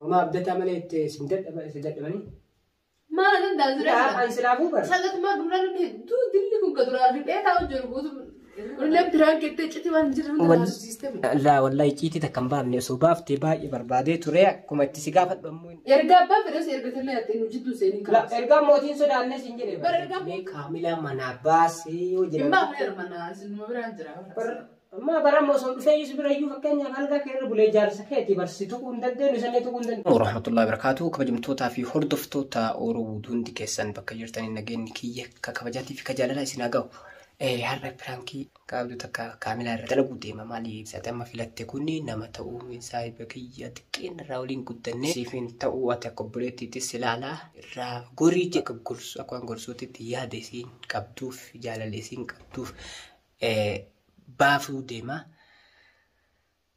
وما بدأت عملية سندت بني ما أنا قد أزرع عن سلافو بر سالت ما قمنا نبي دو دلكم كدرار في بيت أو جربوز ولا بدران كده تجتي وانجر لا والله جيتي تكمبار نسوباف تبا بربادي تريع كم تسيقافت بمون يرجع باب بس يرجع تلا إنه جدو سيني لا يرجع موتين سودا الناس ينجري بر كاملة مناباسي وجرب ما غير منا سنو بران جرا ما برا موسم في يسبر أيوة فكني عمل ذاك يربو جار سكتي بس تكون دندن وسنة تكون دندن ورحمة الله وبركاته كبجم توتا في هردف توتا أورو دون دكيسان بكجرتني نجين كيه ككبجاتي في كجالة سيناجو هرب فرانكي كابدو تكا كاملة رتلقو ديما مالي ساتما في لاتكوني نما تأو من سايب بكية تكين راولين قدني سيفين تأو وتقبلتي تسلالة را غوري جاكب قرص أكوان قرصوتي تيادي سين كابدوف جالة سين كابدوف بافو ديما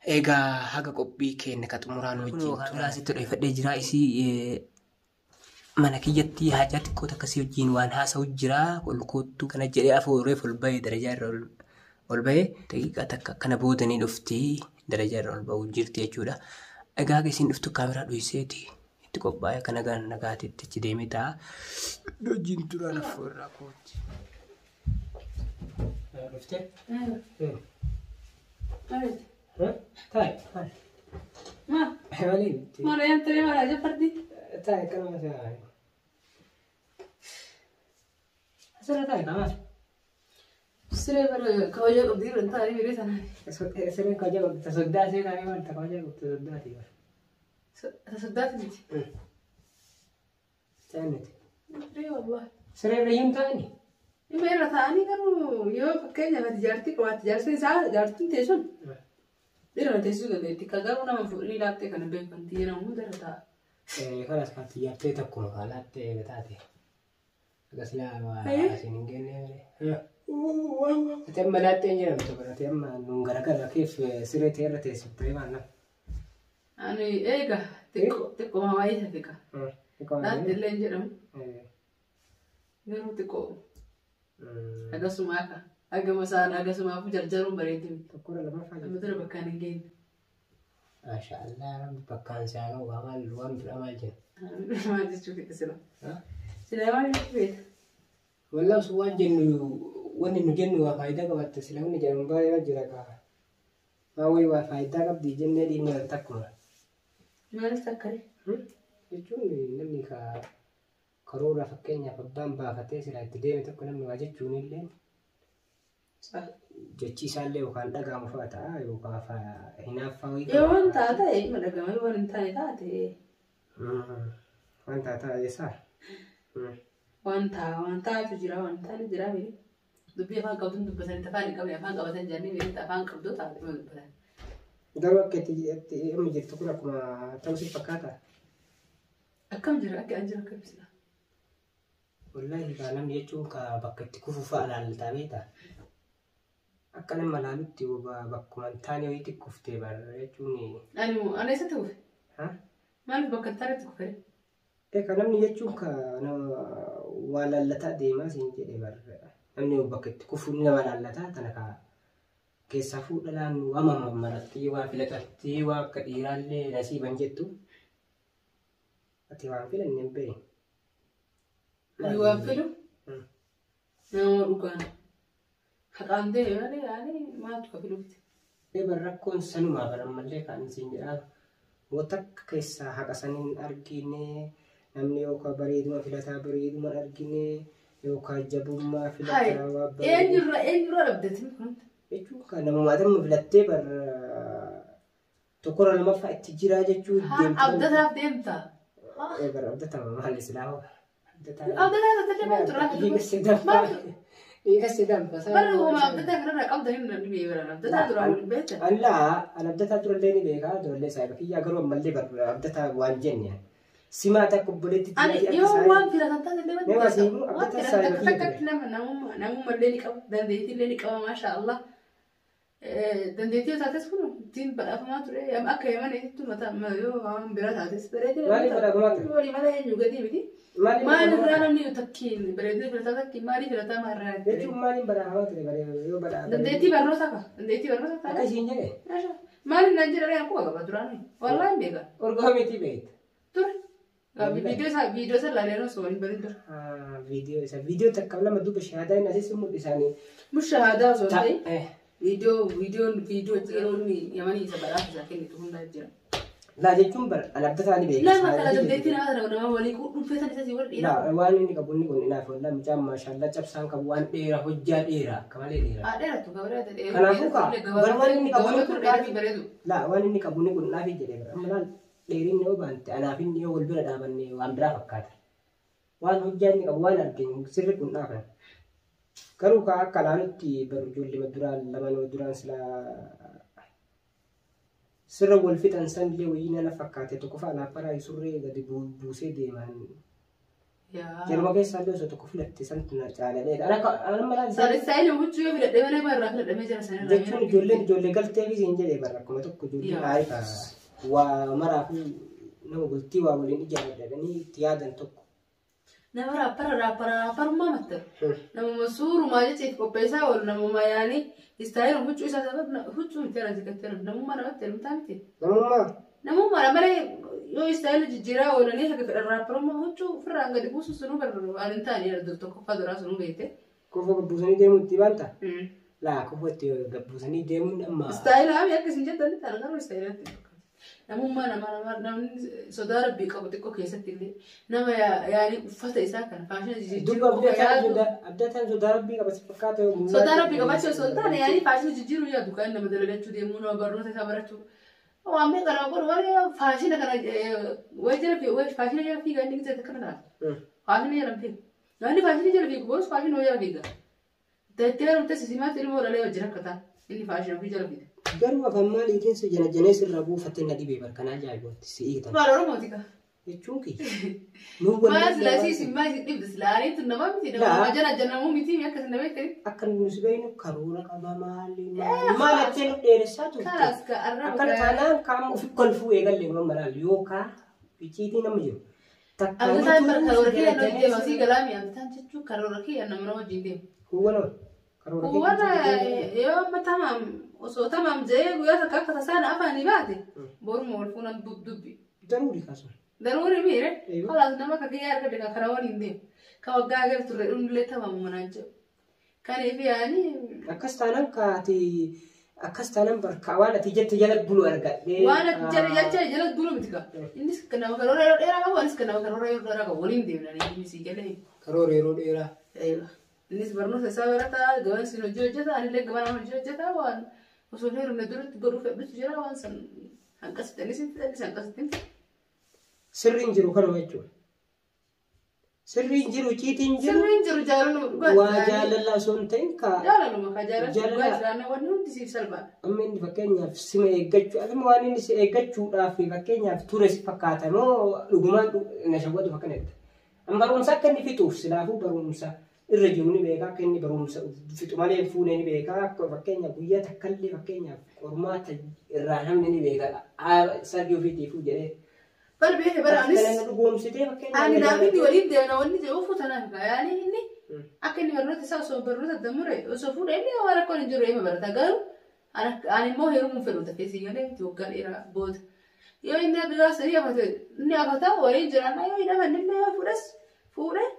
إيجا هاga qophii keenya kaxumuraan wajjin turaasitti dhufadhee jira isii mana kiyyatti haajaa xiqqoo akkasii wajjin waan haasa'u jira olkoottu kana jedhee afuuree ol bahee darajaa irra ol bahee daqiiqaa takka kana boodanii dhuftee darajaa irra ol bahuu jirti jechuudha. Egaa isiin dhuftu kaameraa dhuyiseeti itti qophaa'ee kana gaan nagaatitti itti deemee ta'a. Wajjin turaan afuurraa kooti. Dhuftee? طيب ما لا ينتري ولا جفردي طيب كلام ثاني سنة طيب كمان سري بر كوجا قدير انت علي بريت انا سري كوجا تصدقتي انا ما انت كوجا تصدقتي تصدقتي استنت سري والله سري ريم ثاني ما يرى ثاني كانوا يوم فكينا ما تجارتي كما تجارتي ساعه جارتي تيشن ديرنا تيسو ده تكاغا انا مفوري لاتي كان بيكون تيرا مو درتا خلاص كانت يابتي تكون حالات بتاعتي غسلا واسينجن تم لا تنجم تبرت يما نغرغر كيف سريت يرتي سبري معنا انا ايغا تكو ما واي هكا لا دلنجرم غيرو تكو هذا سماكا أجا مثلا أجا سما أبو جرجرون بريدين. تقول لما فعل. مثلا بكان جين. ما شاء الله بكان سانو وعمل وان بالعمل جن. ما تشوفي كسلا. ها؟ سلام عليكم. والله سوان جن وان نجن وفايدة كبرت سلام نجن باي وجركا. ما هو وفايدة كبدي جن دي ما تكمل. ما نستكري. يجون نمني كرورة فكينيا فبام بافتي سلا تديم تكون نمني واجد جوني اللي. جتشي سالي وكان دعا مفاتا وكان هنا فاوي. يوم تاتا إيه ما دعا ما يوم تاني تاتا إيه. وان تاتا يسار. وان تا تجرا وان تاني جرا بيري. دبي فان قبضن دبتان تفاني قبل فان قبضن جاني بيري تفان قبضو تاتا ما دبتان. دلوا كتي أم جت تقول لكم توصي فكاتا. أكم جرا أنجرا كبسنا. والله كلام يجون كبكت كفوف على التابيتا. أكلم ملالتي وبكون تاني ويتي كفتي بريتوني. أنا ستوف. ها؟ ما أنا بكون تاري تكفر. إيه كلام يجون كأنا ولا اللتا دي ما سينجي بر. أنا وبكت كفوني ولا اللتا تنا كيسافو لان وما مرتي وفلتي وكثيرا اللي نسيبا جتو. أتي وافل النبي. يوافلوا؟ نوركان. حقان ده يعني ما تقبلوا بيت. بركون سنو ما برمجة كان سنجرا وتك كيسا حق سنين أرجيني نمني يوكا بريد ما فيلتا بريد ما أرجيني يوكا جبو ما فيلتا وابريد. إيه يرى بدتني كنت. يجوا كان ما دام فيلتا بر تقرأ لما فات تجرا جتوا. أبدتها بديمتا. إيه بر أبدتها ما هل سلاو. أبدتها ما ترى. إيه كسيدام بس. برضو ما أبدتها كنا قبضة هنا نبي برا أبدتها ترى البيت. لا أنا أبدتها ترى اللي نبي كذا ولا سايبك هي أقرب مللي بر أبدتها وانجن يعني. سمعتك قبلت. أنا يوم وان في ركنتها اللي بدي. ما سيبو أبدتها سايبك. تكتك نعم مللي كاب دنديتي اللي كاب ما شاء الله. دنديتي وتاتسكونو تين بقى فما ترى يوم أكيد ما نيجي ما يو عم برا تاتس بريدي. ما نبغى ما ترى. ولي ما ده ينجودي بدي. ما نبغى نيجي تكين بريدي برا تكين ما نيجي برا ما رأي. يجوا ما نبغى ما ترى بري يو برا. دنديتي برا سكا دنديتي برا سكا. أكيد شيء Maal hin ajjirre aku qaba duraan wallahi beeka. Orgomiti beet. Tur. Video sa laleeno soo hin barin dur. Video takka lama duba shahadaa hin asii simu isaanii. Mush shahadaa soo ta'e. Video xiroonni yamanii isa badhaasa isaa kennitu hundaa jira. Laa jechuun bar alabdataan beekaa. Lama kala dandeettii nama walii dhunfeetan isa si warri. Laa waan inni qabu inni kun inaaf wallaan mucaan maashaallah cabsaan qabu waan dheeraa hojjaa dheeraa akka malee dheeraa. Dheeratu gabareeta dheeraa. Kanaafuu bar waan inni qabu inni kun dhaafi. Laa waan inni qabu inni kun dhaafi jedhee bara amma laal dheerinni yoo baante anaaf inni yoo wal bira dhaabanne waan biraa fakkaata. Waan hojjaa inni qabu waan arginu sirri kun dhaafan. Garuu akka laanutti baru ijoollee duraan lamaan duraan sirra wal fixan sanillee wayii nana fakkaate tokko fa'a laapparaa surree gadi buusee deeman. Yeruma keessaa illee osoo tokko filatte santu na caalalee. Saalessaayii huccuu yoo filadhee malee barraa filadhamee jira sanirraa. Jechuun ijoollee galtee fi siin jedhee barra akkuma tokko ijoollee gaariidha. Waa maraafuu nama bultii waa waliin ijaarratanii itti yaadan tokko. Nama raapparummaa matta. Namuma suurumaa jechuun qopheessaa oolu namuma yaanii istaayilii huccuu isaa sababa huccuu miti irraa jigatteera namummaa namatti hirmtaa miti. Namummaa malee yoo istaayilii jijjiiraa oolanii haga fedhan raapparummaa huccuu ofirraan gadi buusu sunuu barbaadu waan hin taane yeroo tokkoffaa duraa sunuu beekte. Kofoo gabbuusanii deemuun itti baanta? Laa kofoo itti gabbuusanii deemuun amma. Istaayilii haami akkasiin jettanii taana garuu istaayilii namummaa namni sodaa rabbii qabu xiqqoo keessatti illee nama yaani uffata isaa kana faashina jijjiiruu abdataan sodaa rabbii qaba si fakkaata yoo sodaa rabbii qabaachuu osoo hin taane yaani faashina jijjiiruu yaadu kan nama dalagachuu deemuu nama barnoota isaa barachuu waan meeqa nama godhu waan faashina kana faashina jala fiigaa inni gisa akkana taata faashina jala fiiga namni faashina jala fiigu boos faashina jala fiiga teettee rumte sisimaatti ilmoo dhalee wajjin akka ta'a inni faashina ofii jala fiiga. Garuu afaan maaliitiin si jana sirraa buufattee na dhibee barkanaa ajaa'ibooti si eegitan. Maal Oromootika? Jechuun kee. Maal silaasii simmaa isin dhibda silaanii tun nama miti nama janamuu miti akkas nama eeggani. Akka nuti beeknu karoora qaba maali maal jettee nu dheeressaa turte. Kanaas ka arraba. Akka taanaan qaama ofi kolfuu eegalle nama maraal yookaan icciitii nama jiru. Abdataan karoora kiyya nama deema si galaami abdataan jechuun karoora kiyya nama wajjin deema. Huwwanoon. Huwwana yoo amma tamaam osoo tamaam jee guyyaa takka akka tasaana afaanii baate boruma wal fuunan dubbi. Daruuri kaasuma. Daruuri miire kalaas nama akka guyyaa argate kan karaa waliin deemu kan waggaa agar turre dhumdillee tamaamu manaan jiru. Kaniif yaani. Akkas taanaan kaati akkas taanaan barkaa waan ati jette jala bulu argadhee. Waan ati jala bulu miti kaa. Innis kan nama karoora yeroo dheeraa qabu anis kan nama karoora yeroo dheeraa qabu waliin deemnanii innis galee. Karoora yeroo dheeraa. Innis barnoota isaa barataa gabaan siin hojii hojjetaa anillee gabaan hojii hojjetaa waan osoo heerumne duratti godhuu fedhutu jira waan san hanqasitti innis hanqasitti. Sirriin jiru kanuma jechuudha. Sirriin jiru ciitiin jiru. Sirriin jiru jaalaluma. Waa jaalalaa osoo hin ta'in kaa. Jaalaluma kaa jaalaluma wanni hundi siif salphaadha. Amma inni fakkeenyaaf sima eeggachuu amma waan inni si eeggachuudhaaf fakkeenyaaf ture si fakkaata moo dhugumaan na shawwatu fakkanatti. Amma barumsa akka inni fixuuf silaafuu barumsa. Irra jiru ni beekaa akka inni barumsa fixu malee fuunee ni beekaa akka fakkeenyaaf guyyaa takkallee fakkeenyaaf qormaata irraa namni ni beekaa sargii ofiitiifuu jedhee. Bal beeke baraanis. Kana dhugoomsitee fakkeenyaaf. Ani naafni waliin deemna wanni ta'e ofuu tanaaf yaani inni akka inni barnoota isaa osoo barnoota dammure osoo fuudhee inni waan akka hin jiru eema barata garuu ani immoo heerumuu fedhu tafeesii galee waggaa dheeraa booda. Yoo inni akka sadii afate inni afata waliin jiraannaa yoo hidhaman illee yoo fuudhee.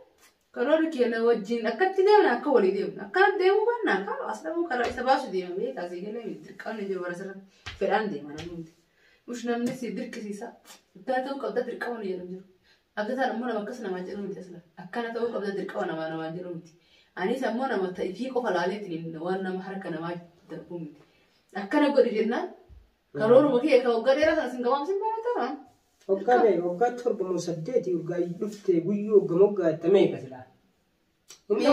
Karoora keenya wajjin akkatti deemna akka walii deemna akkana deemuu baannaan karaa as dhabuu karaa isa baasu deema beekaa si galee dirqamni jiru bara sirriitti fedhaan deema namni mush namni si dirqisiisa akkana ta'uu qabda dirqama nu jedhamu jiru abdataan ammoo nama akkas namaa jedhu miti asla akkana ta'uu qabda dirqama namaa jedhu miti anis ammoo nama ta'ifii qofa laaleetti waan nama harka namaa darbu miti akkana godhi jennaan karooruma kiyya kan waggaa dheeraa sana sin gabaabsin baay'atamaa. Waggaa torba moo saddeeti urgaa dhuftee guyyuu waggaa ittamee qasilaa. Inni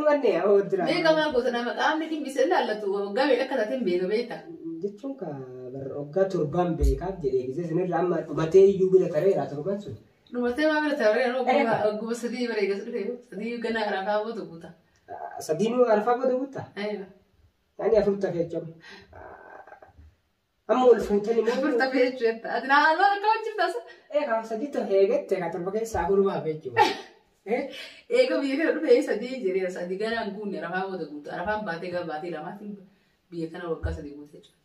wanne yaa oodira. Meeqa maal gosa nama qaamni dhimbise ilaallatu waggaa meeqa akka taateen beeka beekta. Jechuun waggaa torbaan beekaaf jedhee gisee sinirraa amma dhumatee iyyuu bira tareeraa torban sun. Dhumatee maa bira tareera ogguma sadii bareegas dhufe sadii ganaa arafaa booda guuta. Sadiinuu arafaa booda guuta? Yaani afur tafee jechuun. Amma ol fuutanii moo furta feechuudha. Ati naannoo akka wajjin taasa. Kan sadii ta'e eegatte kan torba keessaa gurbaa feechuudha. Eega biyya kana dhufee sadii jedhee sadii ganaan guunne arafaa booda guutu arafaan baatee gara baatee lamaatiin biyya kana waggaa sadii guutee jira.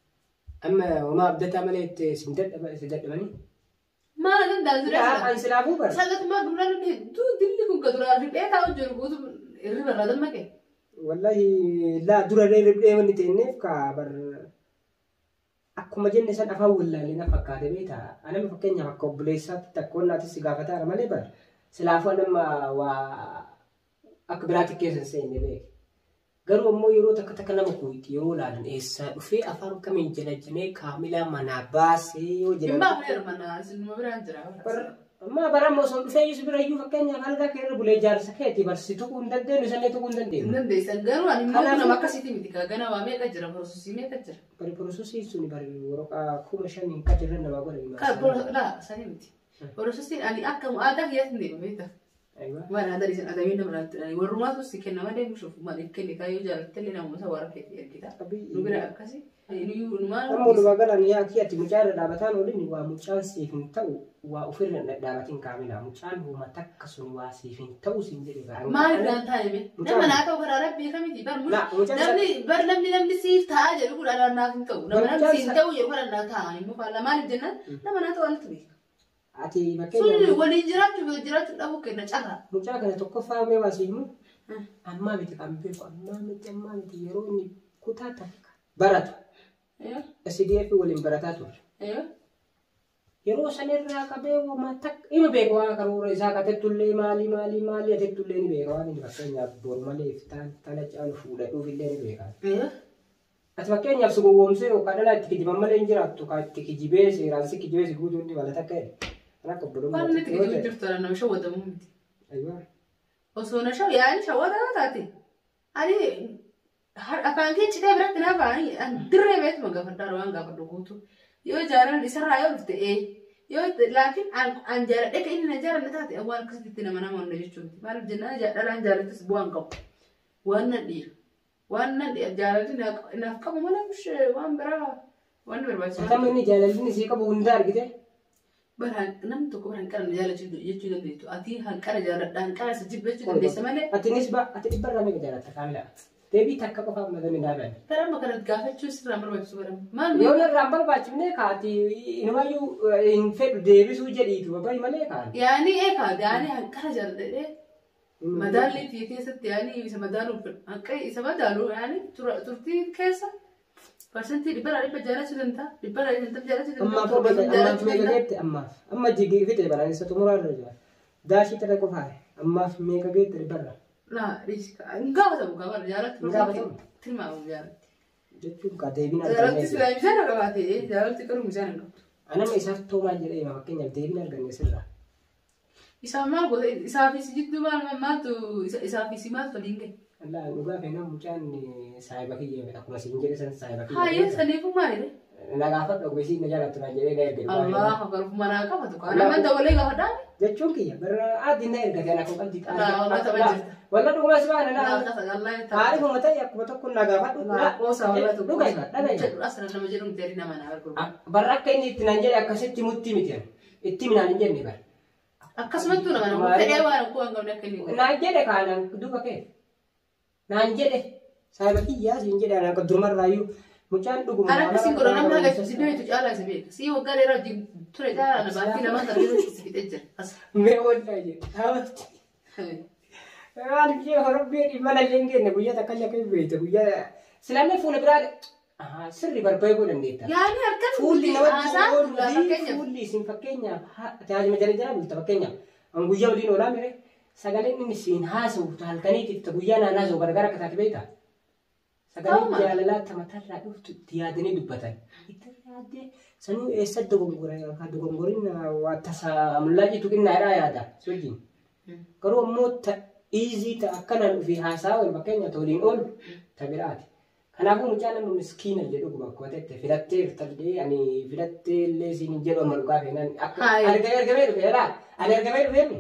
أما وما أبدت عملية سدد مني ما أنا دازري عن سلافو بر سالت ما قمنا نبي دو دلي كون كدر الربيع تاو جربوت الربع هذا ما كان والله لا دور الربع من تنف كبر أكو مجنة سن أفاول لا لنا فكادة بيتها أنا مفكرني فكوا بليسات تكون لا تسيقافتها أنا مالي بر سلافو أنا ما وأكبرات كيس سين نبيك قالوا أمو يرو تكنا مكويت يرو لان إيسا وفي أفهم كمين جنة كاملة مناباسي وجنة ما غير مناس إنه ما بران جرا ما برام موسم في يسبر أيو فكني هذا كير بوليجار سكتي بس تكون دندن نسني تكون دندن دندن سنجروا أنا ما أنا ما كسيتي متى كأنا وامي كجرا بروسوسي مي كجرا بروسوسي سوني باري ورق كم شان كتير نما قولي لا سني متى بروسوسي أنا أكمل هذا يثني بميتا أيوة وانا هذا ليس هذا مين مرات والرومات وسكنا ما دام شوف ما يمكن كايو جالت لنا مسوارة كتير كده نقول أكاسي يو ما أمور بقول أن يا كي أتمجار دابتان ولين ومجان سيفن تو وأفرنا دابتين كاملة مجان هو ما تكسون واسيفن تو سنجري بارو ما يبغى تايمه لما ناتو برا ربي كم يدي نمني سيف تاج يقول أنا ناكن تو لما نمسي تو يقول أنا تاي مو فلا ما الجنة لما ناتو أنت بي أتي مكان سوري والإجراءات أبو كنا شغال مجان كنا تكفى ما واسيفن أما بتكمل بيكو أما بتيروني كتاتا براتو SDF waliin barataa ture. Yeroo sanirraa qabee uumaa takka ima beeku waan karoora isaa katettullee maali atettullee ni beeka waan inni fakkeenyaaf boru malee iftaan tana caalu fuudhachuufillee ni beeka. Ati fakkeenyaaf si gowwoomsee yookaan dhalaa itti kijiban malee hin jiraattu kan itti kijibee seeraan si kijibee si guutuu inni bala takka jedhe. Kana akka boru malee. Waan itti kijibee jirtu dhala nama shawwatamu miti. Osoo na yaani shawwatamaa taate. Ani afaan kee citee biratti na afaan dirree beetu magafadhaa waan gaafadhu guutuu yoo jaalan isarraa yoo dhufte yoo laakiin an jaaladhe ka inni na jaalanne taate waan akkasitti nama hunda jechuun maaliif jennaan dhalaan jaalattis bu'aan qabu waan nan dhiira jaalalli naaf qabu malee waan biraa waan barbaachisu. Akkam inni jaalalli isii qabu hunda argite. Namni tokko hanqara jaalachuu jechuu dandeessu ati hanqara jaaladha hanqara isa jibba jechuu dandeessa malee. Ati dhibbarraa meeqa jaalatta kaamila. Deebii takka qofaaf madame dhaabame. Karama kanatti gaafachuu sirraa barbaachisu barama. Yoo irraa barbaachifne kaati inumayyuu hin fedhu deebisuu jedhiitu babayii malee kaati. Yaani yaani hanqara jaaladhee madaalli fi keessatti yaani isa madaaluuf hanqara isa madaalu yaani turtii keessa parsantii dhibbarraa dhibba jaalachuu danda'a dhibbarraa dhibba jaalachuu danda'a. Ammaaf meeqa geette amma jigii fite bal'aanisa xumuraa irra jira. Daashii ta'e qofaa ammaaf meeqa geette dhibbarraa. Nah, risiko. Enggak betul, enggak jalan. Enggak betul. Terima jalan. Jadi kadevina. Jalan itu sudah bisa nak kawati, jalan itu kerumuh bisa nak. Anak misal tuh manja deh, makanya devina dengan serah. Isa mal boleh, isa visi jitu mal tu, isa visi mal paling ke. Allah, nuga kena mucan saya bagi ya, aku masih injek saya bagi. Ha, ya, sana pun mana? Nagafat aku besi ngejalan tuh aja deh kayak gitu. Allah, kalau mana kau tu kan? Nama dah boleh kau dah? Jadi cungki ya, berarti naik kerja aku kan tidak. Allah, tak betul. Wala tuh masih mana Allah, tak Allah. Hari mau mata ya, aku tuh nagafat. Allah, oh sahaja tu. Luka ya, ada ya. Asal nama jerum teri nama nak. Barak ini tinanjel aku sih timut ya. Itu mina ninjel nih bar. Akas betul nama. Kedewa aku anggap nak ni. Nanjel deh kanan, kedua pakai. Nanjel deh. Saya bagi ya, ninjel deh anak kedurmar rayu. Mucaan tu anak kasih korang nama lagi sih dia itu jalan sih. Si wakar era di tuh jalan nama bagi nama terus sedikit aja. Mewah aja. Kalau dia orang biar mana lengket ni, buaya tak kaya kaya begitu. Buaya selama phone berada, seri berbagai pun ada. Ya ni akan fully nawat fully simpaknya. Tiada macam jalan betul pakainya. Angguya ulin orang mere. Segala ini sin hasu, halkani kita buaya nana so gara-gara kata kita. Segala jalan tamatar radu tiada ni dubatan. Itu ada. Sanu esat dogonggoran, kalau dogonggorin watasa mulai itu kan naira ya ada. Sojin. Kalau mau easy ta'akkanan fi haasawal fakkeenya toliin oolu tabiraati. Kanaafuu mucaan nama miskiina jedhu bakka ta'etti filattee irtallee ani filattee illee siin jedhu amma dhugaa feenan akka argamee dhufe jedhaa ani argamee dhufe mi.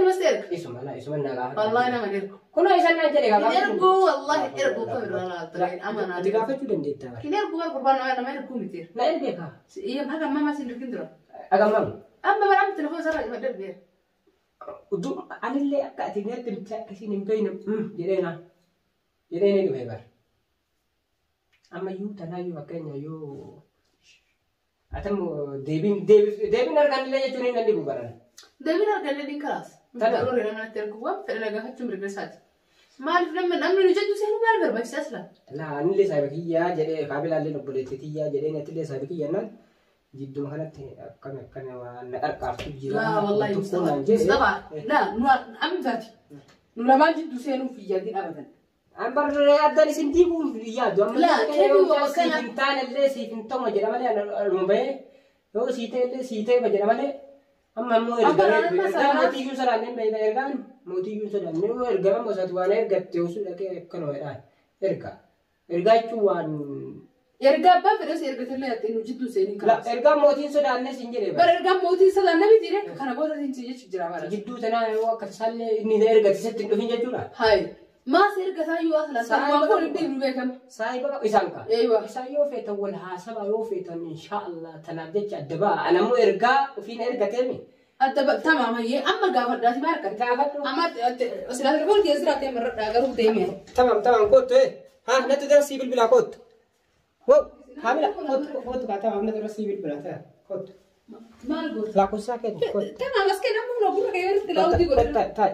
Mas erga. Isuma naa gaafa. Wallahi nama ergu. Kunoo isaan naa jedhe gaafa. Ergu wallahi ergu kan irraa ta'e amanaa. Ati gaafachuu dandeetta bara. Kin ergu kan gurbaan nama ergu miti. Na ergee kaa. Iya haga mama sin dirkin dura. Agamam. Amma bara am telefon sarra ima derbe. Udu anillee akka ati nyaatti bicha akkasiin hin beeyne jedhee ni dhufe bara. Amma iyyuu tanaayyuu fakkeenya yoo Atam deebin arganillee jechuun hin dandhibu baran. Deebin arganillee ni karaas. Garuu reera manatti arguuwwan fedha gaafachuun mirgasaati. Maaliif namni nu jechuu seenu maal barbaachisaas laa? Laa anillee saayiba kiyyaa jedhee kaabilaallee obboleetti kiyyaa jedhee natillee saayiba kiyyaa naan jidduma kanatti akkana waan na qarqaartu jira. Laa wallaahi Mustafa. Laa nu amma taati. Nu lamaan jidduu seenuuf iyyaatiin abatan. Ambarree addaan isin diiguun yaadu. Laa keebii siif hin taanellee siif hin ta'u jedha malee anuma bahee yoo sii ta'ellee sii ta'e jedha malee amma ammoo ergaa mootiyyuu sadaanneen beekna ergaan mootiyyuu sadaanneen yoo ergaa mosaatu waan ergatte osoo dhaqee akkanuma jedhaan ergaa jechuun waan. Ergaa abbaan fedhas ergatallee hattee nu jidduu seenii kalaas. Ergaa mootiin sodaannee siin jedhee bara. Ergaa mootiin sodaannee miti jedhee kana booda siin jechuun jira bara. Jidduu tanaa yoo akka isaallee inni ergate sitti hin dhufin jechuudha. Hayi. Maas ergataa yoo asla sarmaa kun itti nu beekama. Saayiba isaan kaa. Isaan yoo feetan wal haasaba yoo feetan inshaallah tanaaf jecha adda ba'a. Anammoo ergaa ofiin ergateemi. Adda ba'a tamaamayyee amma gaafadhaati maal akka gaafadhu. Amma silaas rifoon keessa jiraatee marradhaa garuu deeme. Tamam kootu haa natti dara sii bilbilaa kootu. Wow hamila kootu kaa tamam natti dara sii bilbilaa ta'e kootu. Maal goota? Lakkoofsaa kennu kootu. Tamam as kennamu na gurra kee walitti laawutii godhata.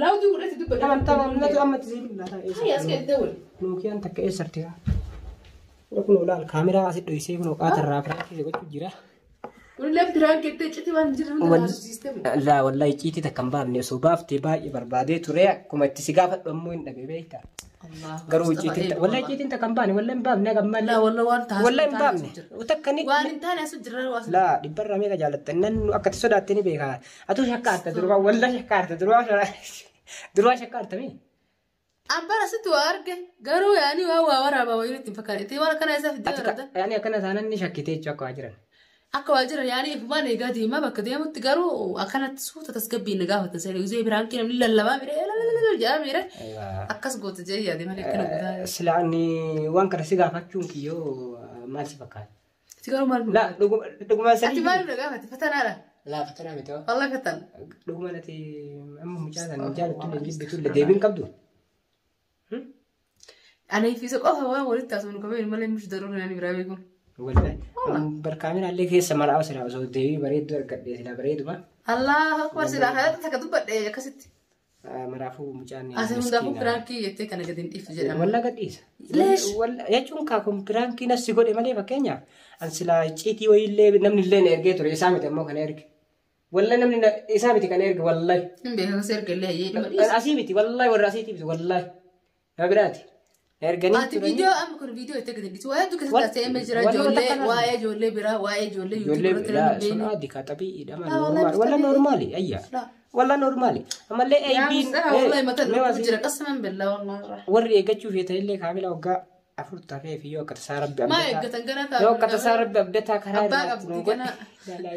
Laawutii godhati dubbata. Tamam natti amma sii bilbilaa ta'e. Hayya as kennu ta'u. Nuukiyaan takka eessarti haa. Kun olaal kaameraa asii dhohisee kun qaatarraa firaafii gochuu jira. Wallee bitiraan keettee citi waan jiran laa wallahi ciiti takka hin baafne osoo baaftee baay'ee barbaadee ture akkuma itti si gaafadhu ammoo hin dhabe beekta. Garuu ciitiin wallahi ciitiin takka hin baafne wallahi hin baafne gammal. Laa wallahi waan taasisu. Wallahi hin baafne takka ni. Waan hin taane asu jirra waasa. Laa dhibbarraa meeqa jaallatta nan akka itti sodaatte ni beekaa. Atuu shakkaarta durumaa wallahi shakkaarta durumaa shakkaarta mee. Ambara situ arge garuu yaani waa waraabaa wayii itti fakkaate itti waan kana isaa fiddee warata. Yaani akkana isaanan ni shakkitee jechuudha akka waa jiran. Akka waa jiran yaani ifumaan eegaa deemaa bakka deemutti garuu akkanatti suuta tasgabbii inni gaafatan siree uzee biraan kee namni lallabaa miree jedhaa miree akkas goota jee yaade malee akkana gootaa. Silaani waan kana si gaafachuun kiyyoo maal si fakkaata? Ati garuu maal laa dhuguma sadii. Ati maal gaafate fatanaadha? Laa fatanaa miti hoo? Wallahi fatan. Dhuguma nati amma mucaa sana jaalattu jibbitu deebiin qabdu. Ana ifisa qofa waan walitti taasifamu qabeen malee mishi daruun ani biraa beekun. Wallahi barkaamina illee keessa maraa'u sila osoo deebii bareedduu argadhee sila bareeduma. Allah akbar sila haala takka dubbadhee akkasitti. Maraafuu mucaan ni. Asii hundaafuu firaankii jettee kana gadi hin dhiiftu jedhama. Walla gadhiisa. Jechuun kaakun firaankii nassi godhe malee fakkeenyaaf an sila ciitii wayiillee namni illee na ergee ture isaa miti ammoo kana erge. Walla namni isaa miti kana erge wallahi. Hin beekan si erge illee dhima dhiisa. Asii miti wallahi warra asiitii miti wallahi. Nama biraati. Erganii ati video amma kun video itti gadi dhiisu waa'ee dukkisa taasisee emme jira ijoollee waa'ee ijoollee biraa waa'ee ijoollee yuutuubii irratti sun adii katabii dhama walla normaali ayya walla normaali ammallee aybiin wallahi mata dhufu jira qasaman bella wallahi warri eeggachuuf yoo ta'ellee kaamila waggaa afur tafee fi yoo akka tasaa rabbi maa eeggatan gana ta'a yoo akka tasaa rabbi abdataa karaa abbaa qabdi gana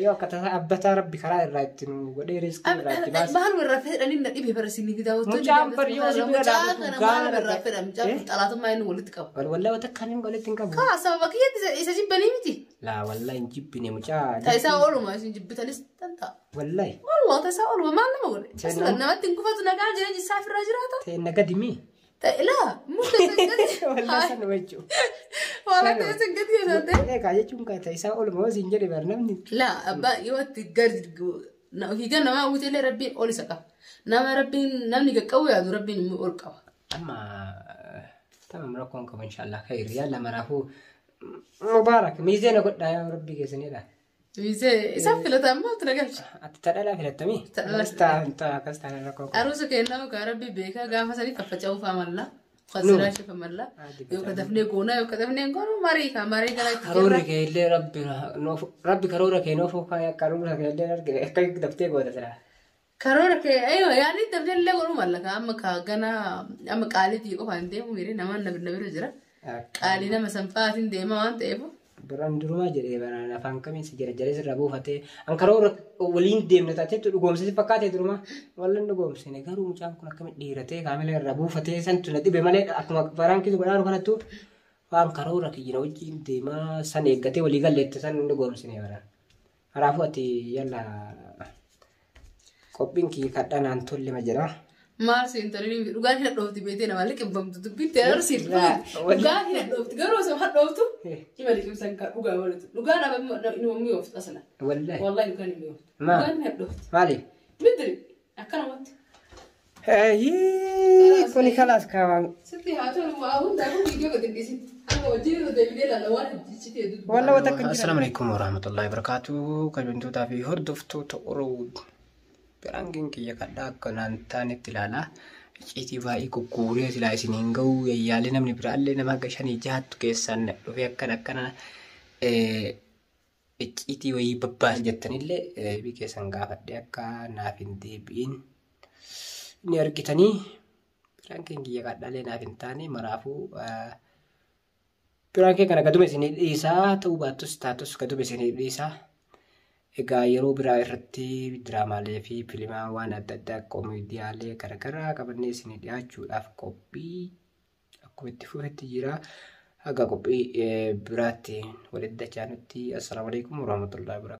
yoo akka tasaa abdataa rabbi karaa irraa itti nu godhee riiskii irraa itti baasa. Maal warra fedhanii na dhibee bara sinii fidaa wattoo mucaan bari yoo si bira dhaabatu gaala warra fedhan mucaan xalaatummaa inni walitti qabu. Wallahi wata kanin walitti hin qabu. Kaa sababa kiyyatti isa jibbanii miti. Laa wallahi hin jibbine mucaa. Taayisaa ooluma isin jibbitanis tanta'a. Wallahi. Wallahi taayisaa ooluma maal nama godhe. Asirra namatti hin kufatu nagaa jireenya isaa ofirraa jiraata. Ta'e nagadimi. Laa muka sangati. Wallahi sana wajju. Wallahi ta'e sangati yoo taate. Egaa jechuun kan taayisaa ooluma hoos hin jedhe bar namni. Laa abbaa yoo itti gadi ofii kan namaa uteelee rabbiin ol isa qaba. Nama rabbiin namni qaqqabu yaadu rabbiin immoo ol qaba. Amma tamam rakkoon qaba inshaallah khayri yalla maraafuu mubaarak miizeena godhaa yaa rabbii keessanidha. Miizee isaan filata ammoo tu nagalcha. Ati tadhalaa filattamii? Tadhalaa. Akkas taane rakkoo. Aruusa kennaa kaa rabbii beekaa gaafa sanii faffaca'uu faamallaa. Khasiraa shifamallaa. Yoo katafnee goonaa yoo katafnee goonuu marii kaa marii kana itti. Karoora kee illee rabbi karoora kee noofu karoora kee illee argine akka daftee goota jira. Karoora kee ayyoo yaani daftee illee goonuu mallaka amma kaa ganaa amma qaalii fi qofaan deemu miiri namaan nabira jira. Qaalii nama sanfaatiin deema waan ta'eef. Biraan durumaa jedhee baraan afaan kamiinsa jara sirraa buufatee an karoora waliin deemne taateetu dhugoomsisi fakkaatee durumaa wallan dhugoomsine garuu mucaan kun akkamitti dhiiratee kaamila irraa buufatee santu na dhibe malee akkuma baraan kisu godhaanu kanattu waan karoora kiyyina wajjin deemaa san eeggatee walii galleette san dhugoomsine baraan. Kanaafuu ati yalla qophiin kiyya kadhanaan tolle ma jedha. Maarsi intalli dhugaan hin dhoofti beetee nama liqeeffamtu dubbite arsiin dhugaan hin dhoofti garuu osoo hin dhooftu hima liqeeffsan kan dhugaa walitti dhugaan nama mi'ooftu asana wallahi dhugaan hin mi'ooftu dhugaan hin dhoofti maali midri akkana wanti kuni kalaas kaawwan sitti haa ta'u waa hunda kun viidiyoo gadi dhiisiti akka wajjin irra deebilee laala waan hojjechitee duuba walla wata kan assalamu alaikum warahmatullahi wabarakatuh kabajamtootaa fi hordoftoota Oromoo Berangin kiyya kadhaa akkanaan taanetti ilaalaa icciitii baay'ee gugguuree silaa isiniin ga'u yayyaalee namni biraallee nama akka 5-6 keessaan dhufee akkana icciitii wayii babbaas jettanillee bikeessan gaafadhee akka naaf hin deebi'in ni argitanii Berangin kiyya kadhaalee naaf hin taane maraafuu Berangin kana gaduma isinii dhiisaa ta'uu baattus taatus gaduma isinii dhiisaa egaa yeroo biraa irratti diraamaalee fi fiilmaa waan adda addaa koomediyaalee garagaraa qabannee isinii dhiyaachuudhaaf qophii akkuma itti fufetti jira haga qophii biraatti walitti dachaanutti assalamu alaikum warahmatullahi wabarakatuh